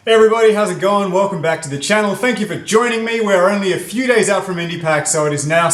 Hey everybody, how's it going? Welcome back to the channel. Thank you for joining me. We're only a few days out from IndiePack, so it is now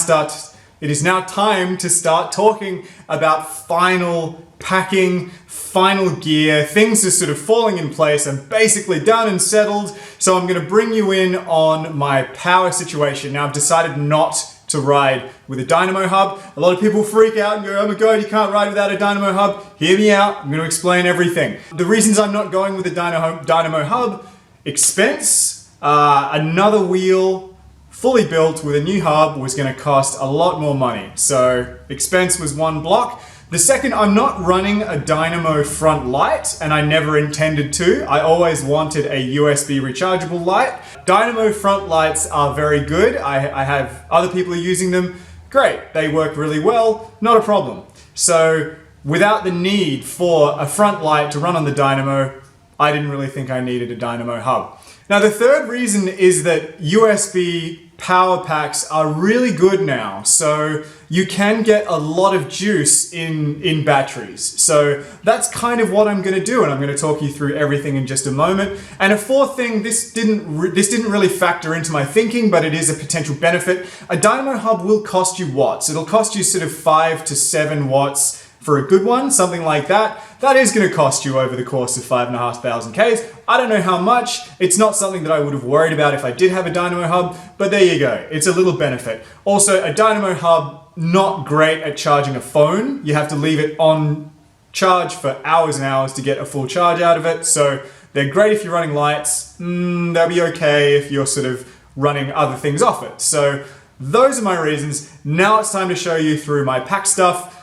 time to start talking about final packing, final gear. Things are sort of falling in place. I'm basically done and settled, so I'm going to bring you in on my power situation. Now I've decided not to ride with a dynamo hub. A lot of people freak out and go, oh my god, you can't ride without a dynamo hub. Hear me out, I'm going to explain everything. The reasons I'm not going with a dynamo hub: expense. Another wheel fully built with a new hub was going to cost a lot more money. So expense was one block. The second, I'm not running a dynamo front light, and I never intended to. I always wanted a USB rechargeable light. Dynamo front lights are very good. I have other people are using them. Great, they work really well, not a problem. So without the need for a front light to run on the dynamo, I didn't really think I needed a dynamo hub. Now the third reason is that USB power packs are really good now. So you can get a lot of juice in batteries. So that's kind of what I'm going to do, and I'm going to talk you through everything in just a moment. And a fourth thing, this didn't really factor into my thinking, but it is a potential benefit. A dynamo hub will cost you watts. It'll cost you sort of 5 to 7 watts for a good one, something like that. That is going to cost you over the course of 5,500 Ks. I don't know how much. It's not something that I would have worried about if I did have a dynamo hub, but there you go. It's a little benefit. Also, a dynamo hub, not great at charging a phone. You have to leave it on charge for hours and hours to get a full charge out of it. So they're great if you're running lights. They'll be okay if you're sort of running other things off it. So those are my reasons. Now it's time to show you through my pack stuff.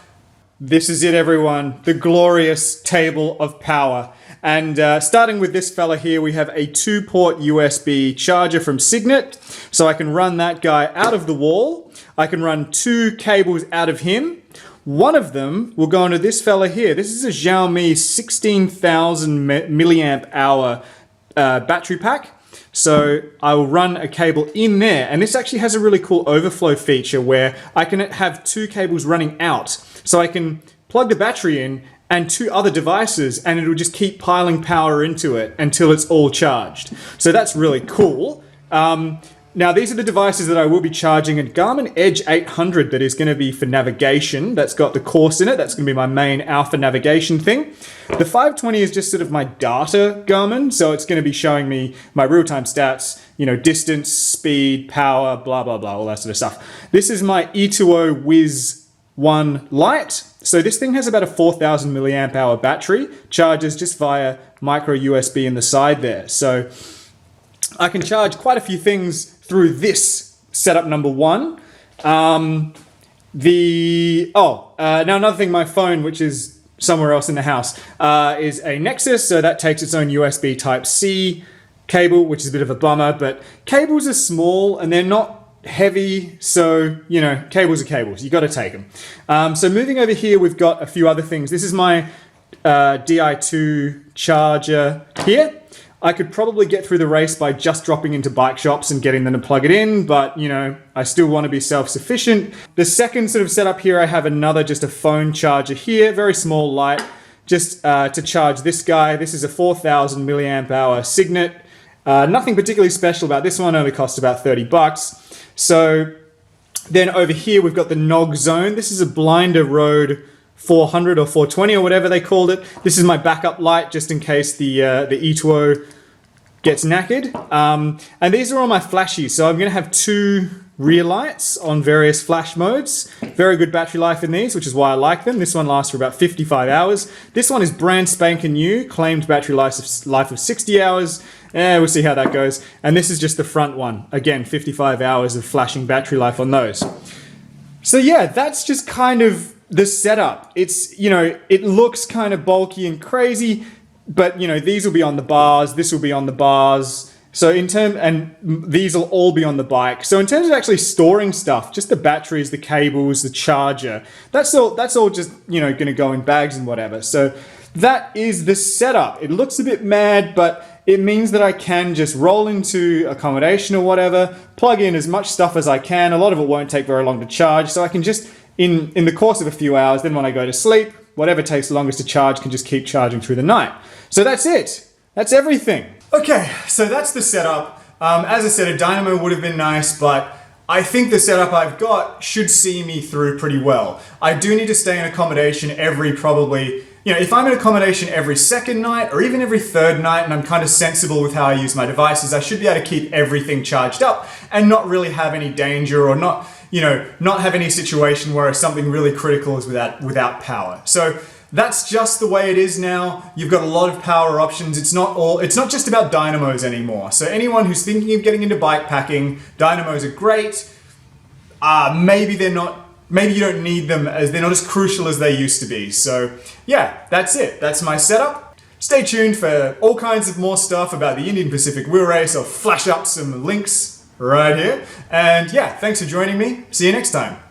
This is it, everyone. The glorious table of power. And starting with this fella here, we have a 2-port USB charger from Signet. So I can run that guy out of the wall. I can run 2 cables out of him. One of them will go into this fella here. This is a Xiaomi 16,000 milliamp hour battery pack. So I will run a cable in there, and this actually has a really cool overflow feature where I can have 2 cables running out. So I can plug the battery in and 2 other devices, and it'll just keep piling power into it until it's all charged. So that's really cool. Now these are the devices that I will be charging: a Garmin Edge 800 that is going to be for navigation. That's got the course in it. That's going to be my main alpha navigation thing. The 520 is just sort of my data Garmin. So it's going to be showing me my real-time stats, you know, distance, speed, power, blah, blah, blah, all that sort of stuff. This is my E2O Wiz 1 Lite. So this thing has about a 4,000 milliamp hour battery, charges just via micro USB in the side there. So I can charge quite a few things through this setup number 1. Now another thing, my phone, which is somewhere else in the house, is a Nexus, so that takes its own USB Type-C cable, which is a bit of a bummer, but cables are small and they're not heavy, so, you know, cables are cables. You got to take them. So moving over here, we've got a few other things. This is my Di2 Charger here. I could probably get through the race by just dropping into bike shops and getting them to plug it in, but, you know, I still want to be self-sufficient. The second sort of setup here, I have just a phone charger here, very small, light, just to charge this guy. This is a 4,000 milliamp hour Signet. Nothing particularly special about this one, only cost about 30 bucks. So then over here, we've got the Nog Zone. This is a Blinder Road 400 or 420 or whatever they called it. This is my backup light just in case the E2O gets knackered. And these are all my flashies. So I'm going to have 2 rear lights on various flash modes. Very good battery life in these, which is why I like them. This one lasts for about 55 hours. This one is brand spanking new, claimed battery life of 60 hours. We'll see how that goes. And this is just the front one. Again, 55 hours of flashing battery life on those. So yeah, that's just kind of the setup. It's, you know, it looks kind of bulky and crazy, but, you know, these will be on the bars, this will be on the bars. So and these will all be on the bike. So in terms of actually storing stuff, just the batteries, the cables, the charger, that's all just, you know, going to go in bags and whatever. So that is the setup. It looks a bit mad, but it means that I can just roll into accommodation or whatever, plug in as much stuff as I can. A lot of it won't take very long to charge. So I can just, in the course of a few hours, then when I go to sleep, whatever takes the longest to charge can just keep charging through the night. So that's it. That's everything. Okay, so that's the setup. As I said, a dynamo would have been nice, but I think the setup I've got should see me through pretty well. I do need to stay in accommodation every if I'm in accommodation every second night or even every third night and I'm kind of sensible with how I use my devices, I should be able to keep everything charged up and not really have any danger or not have any situation where something really critical is without power. So that's just the way it is now. You've got a lot of power options. It's not just about dynamos anymore. So anyone who's thinking of getting into bike packing, dynamos are great. Maybe you don't need them as they're not as crucial as they used to be. So yeah, that's it. That's my setup. Stay tuned for all kinds of more stuff about the Indian Pacific Wheel Race. I'll flash up some links right here. And yeah, thanks for joining me. See you next time.